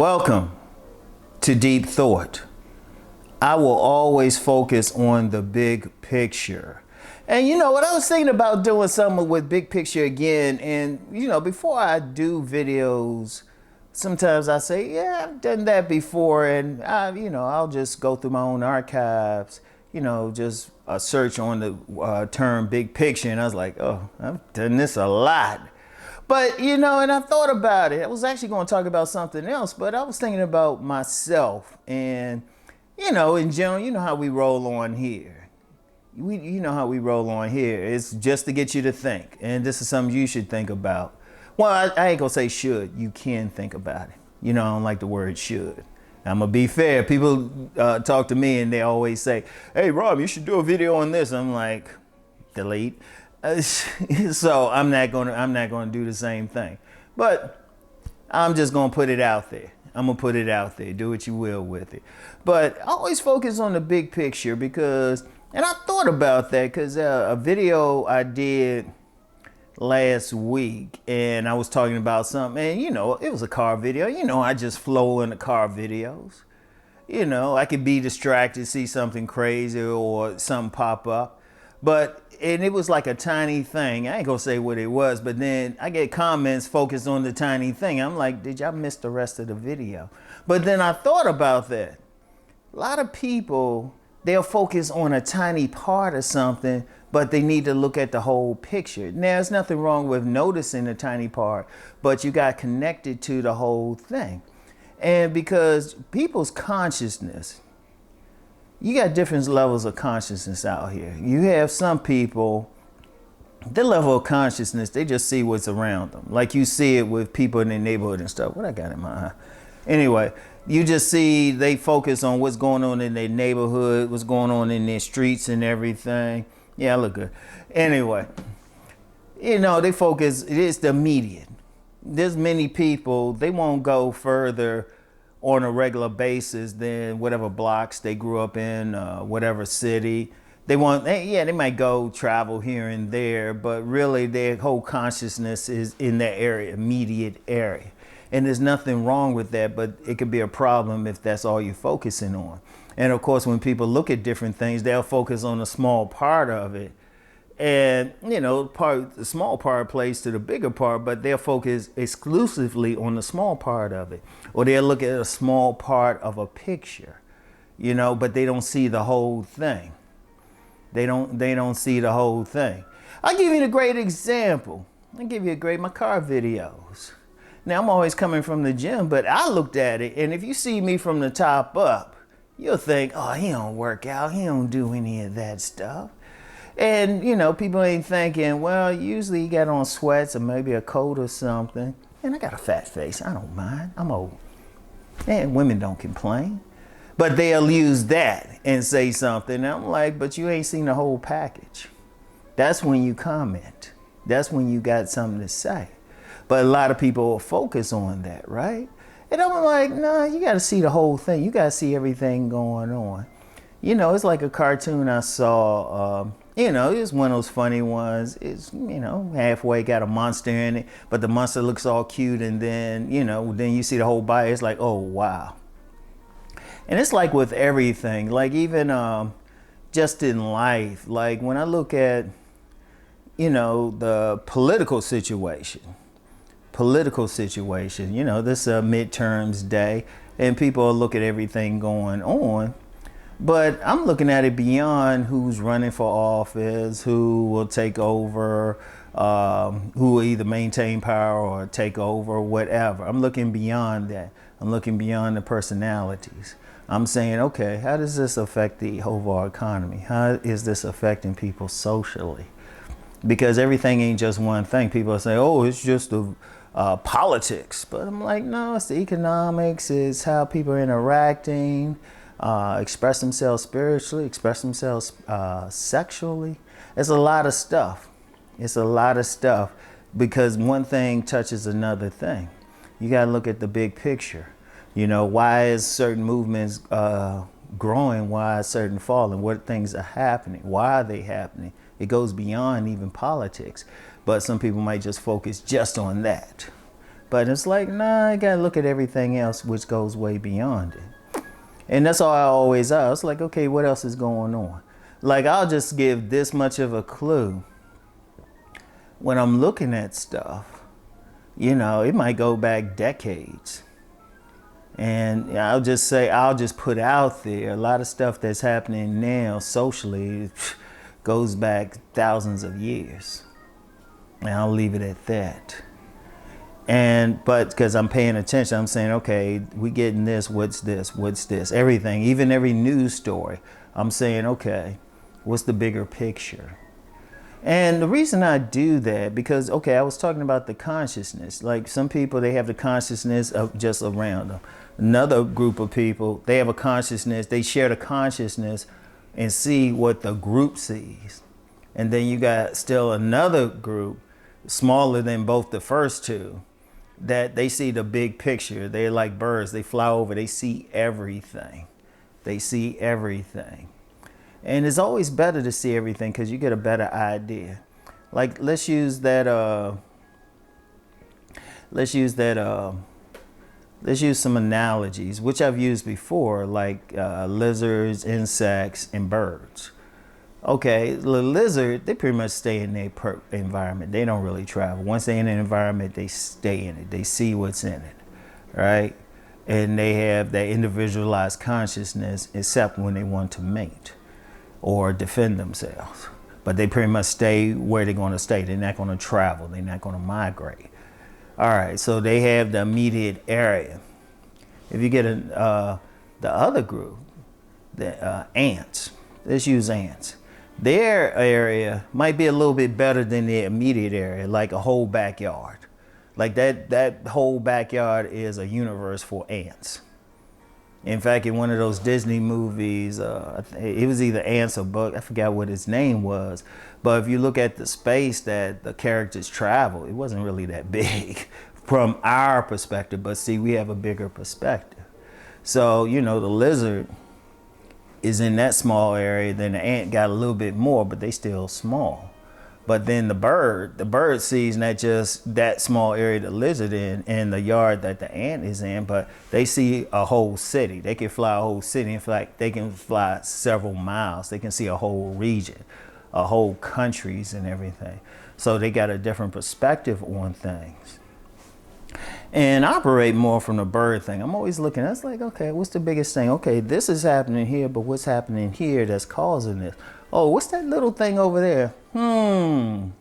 Welcome to Deep Thought. I will always focus on the big picture. And you know what, I was thinking about doing something with big picture again. And you know, before I do videos, sometimes I say, yeah, I've done that before. And I'll just go through my own archives, just search on the term big picture. And I was like, oh, I've done this a lot. But, and I thought about it. I was actually going to talk about something else, but I was thinking about myself. And, in general, you know how we roll on here. You know how we roll on here. It's just to get you to think. And this is something you should think about. Well, I ain't going to say should. You can think about it. I don't like the word should. I'm going to be fair. People talk to me and they always say, hey, Rob, you should do a video on this. I'm like, delete. So I'm not gonna do the same thing, but I'm just gonna put it out there. I'm gonna put it out there. Do what you will with it. But I always focus on the big picture and I thought about that because a video I did last week and I was talking about something and it was a car video. I just flow in the car videos. I could be distracted, see something crazy or something pop up, and it was like a tiny thing. I ain't gonna say what it was, but then I get comments focused on the tiny thing. I'm like, did y'all miss the rest of the video? But then I thought about that. A lot of people, they'll focus on a tiny part of something, but they need to look at the whole picture. Now, there's nothing wrong with noticing the tiny part, but you got connected to the whole thing. And because people's consciousness, you got different levels of consciousness out here. You have some people, their level of consciousness, they just see what's around them. Like you see it with people in their neighborhood and stuff. What I got in my eye? Anyway, you just see they focus on what's going on in their neighborhood, what's going on in their streets and everything. Yeah, I look good. Anyway, they focus, it is the immediate. There's many people, they won't go further on a regular basis than whatever blocks they grew up in, whatever city. They might go travel here and there, but really their whole consciousness is in that area, immediate area. And there's nothing wrong with that, but it could be a problem if that's all you're focusing on. And of course, when people look at different things, they'll focus on a small part of it. And, the small part plays to the bigger part, but they'll focus exclusively on the small part of it. Or they'll look at a small part of a picture, but they don't see the whole thing. They don't see the whole thing. I'll give you a great example. My car videos. Now, I'm always coming from the gym, but I looked at it, and if you see me from the top up, you'll think, oh, he don't work out. He don't do any of that stuff. And, people ain't thinking, well, usually you got on sweats or maybe a coat or something. And I got a fat face. I don't mind. I'm old. And women don't complain. But they'll use that and say something. And I'm like, but you ain't seen the whole package. That's when you comment. That's when you got something to say. But a lot of people will focus on that, right? And I'm like, nah, you got to see the whole thing. You got to see everything going on. It's like a cartoon I saw. It's one of those funny ones. It's, halfway got a monster in it, but the monster looks all cute. And then, then you see the whole body. It's like, oh, wow. And it's like with everything, like even just in life, like when I look at, the political situation, this midterms day, and people look at everything going on. But I'm looking at it beyond who's running for office, who will take over, who will either maintain power or take over, or whatever. I'm looking beyond that. I'm looking beyond the personalities. I'm saying, okay, how does this affect the overall economy? How is this affecting people socially? Because everything ain't just one thing. People are saying, oh, it's just the politics. But I'm like, no, it's the economics. It's how people are interacting. Express themselves spiritually, express themselves sexually. It's a lot of stuff. Because one thing touches another thing. You got to look at the big picture. Why is certain movements growing? Why is certain falling? What things are happening? Why are they happening? It goes beyond even politics. But some people might just focus just on that. But it's like, nah, I gotta look at everything else which goes way beyond it. And that's all I always are. It's like, okay, what else is going on? Like, I'll just give this much of a clue when I'm looking at stuff. You know, it might go back decades. And I'll just put out there a lot of stuff that's happening now socially goes back thousands of years. And I'll leave it at that. But because I'm paying attention, I'm saying, okay, we getting this, what's this, what's this, everything, even every news story. I'm saying, okay, what's the bigger picture? And the reason I do that, because, okay, I was talking about the consciousness. Like some people, they have the consciousness of just around them. Another group of people, they have a consciousness, they share the consciousness and see what the group sees. And then you got still another group, smaller than both the first two, that they see the big picture. They're like birds, they fly over, they see everything. They see everything. And it's always better to see everything because you get a better idea. Like let's use some analogies, which I've used before, like lizards, insects, and birds. Okay, the lizard, they pretty much stay in their environment. They don't really travel. Once they're in an environment, they stay in it. They see what's in it, right? And they have that individualized consciousness, except when they want to mate or defend themselves. But they pretty much stay where they're going to stay. They're not going to travel. They're not going to migrate. All right, so they have the immediate area. If you get the other group, the ants, let's use ants. Their area might be a little bit better than the immediate area, like a whole backyard. Like that whole backyard is a universe for ants. In fact, in one of those Disney movies, it was either Ants or Bug, I forgot what his name was. But if you look at the space that the characters travel, it wasn't really that big from our perspective. But see, we have a bigger perspective. So, you know, the lizard is in that small area, then the ant got a little bit more, but they still small. But then the bird sees not just that small area the lizard in the yard that the ant is in, but they see a whole city. They can fly a whole city. In fact, they can fly several miles. They can see a whole region, a whole countries and everything. So they got a different perspective on things. And I operate more from the bird thing. I'm always looking, that's like, okay, what's the biggest thing? Okay, this is happening here, but what's happening here that's causing this? Oh, what's that little thing over there? You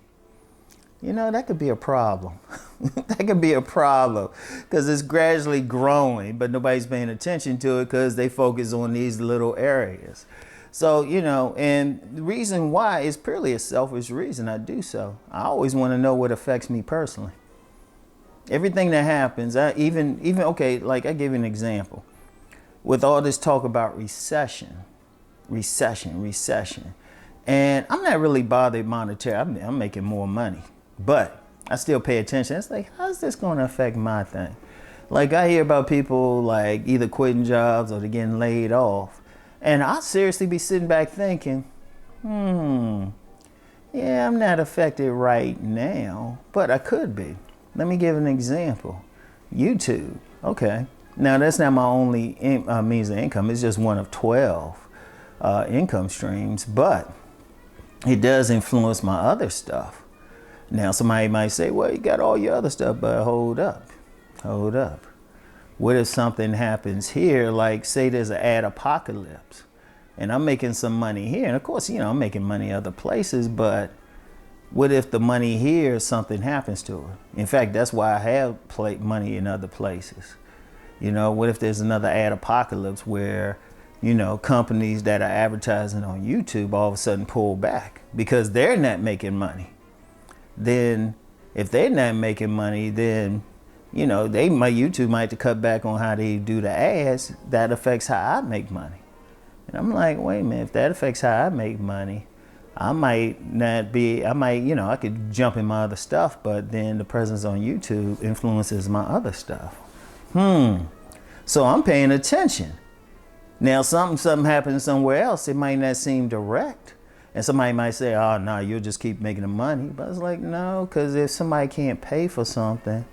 know, that could be a problem. That could be a problem because it's gradually growing, but nobody's paying attention to it because they focus on these little areas. So, you know, and the reason why is purely a selfish reason I do so. I always want to know what affects me personally. Everything that happens, okay, like I give you an example. With all this talk about recession. And I'm not really bothered monetarily. I'm making more money, but I still pay attention. It's like, how's this going to affect my thing? Like I hear about people like either quitting jobs or they're getting laid off. And I seriously be sitting back thinking, yeah, I'm not affected right now, but I could be. Let me give an example. YouTube. Okay. Now that's not my only means of income. It's just one of 12 income streams, but it does influence my other stuff. Now somebody might say, well, you got all your other stuff, but hold up. What if something happens here, like say there's an ad apocalypse and I'm making some money here. And of course, you know, I'm making money other places, but what if the money here, something happens to it? In fact, that's why I have money in other places. You know, what if there's another ad apocalypse where, you know, companies that are advertising on YouTube all of a sudden pull back because they're not making money. Then if they're not making money, then, you know, YouTube might have to cut back on how they do the ads. That affects how I make money. And I'm like, wait a minute, if that affects how I make money, I might, you know, I could jump in my other stuff, but then the presence on YouTube influences my other stuff. So I'm paying attention. Now, something happens somewhere else, it might not seem direct. And somebody might say, oh, no, you'll just keep making the money. But it's like, no, because if somebody can't pay for something,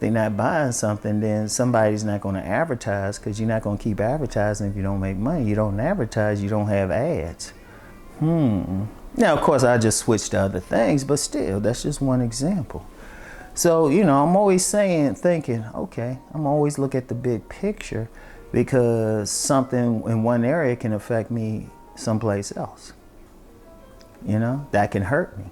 they're not buying something, then somebody's not going to advertise, because you're not going to keep advertising if you don't make money. You don't advertise, you don't have ads. Now, of course, I just switched to other things, but still, that's just one example. So, you know, I'm always thinking, okay, I'm always look at the big picture, because something in one area can affect me someplace else. You know, that can hurt me.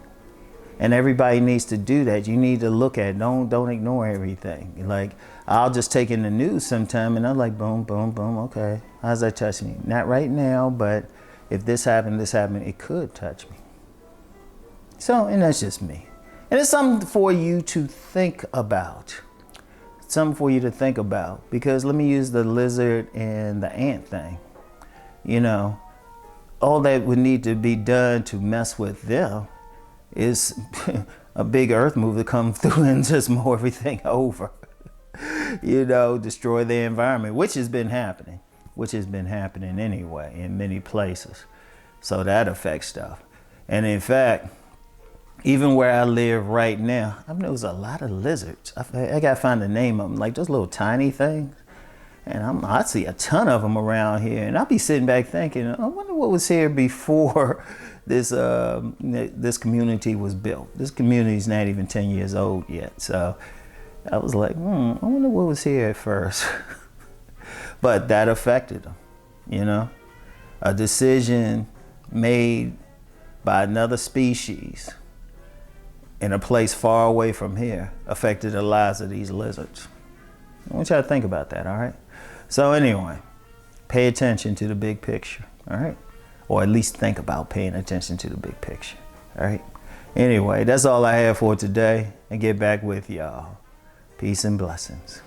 And everybody needs to do that. You need to look at it. Don't ignore everything. Like, I'll just take in the news sometime and I'm like, boom, boom, boom, okay. How's that touch me? Not right now, but if this happened, it could touch me. So, and that's just me. And it's something for you to think about. Something for you to think about. Because let me use the lizard and the ant thing. You know, all that would need to be done to mess with them is a big earth move to come through and just mow everything over. You know, destroy the environment, which has been happening anyway in many places. So that affects stuff. And in fact, even where I live right now, I've noticed a lot of lizards. I gotta find the name of them, like those little tiny things. And I see a ton of them around here, and I'll be sitting back thinking, I wonder what was here before this community was built. This community is not even 10 years old yet. So I was like, I wonder what was here at first. But that affected them, you know? A decision made by another species in a place far away from here affected the lives of these lizards. I want y'all to think about that, all right? So anyway, pay attention to the big picture, all right? Or at least think about paying attention to the big picture, all right? Anyway, that's all I have for today, and get back with y'all. Peace and blessings.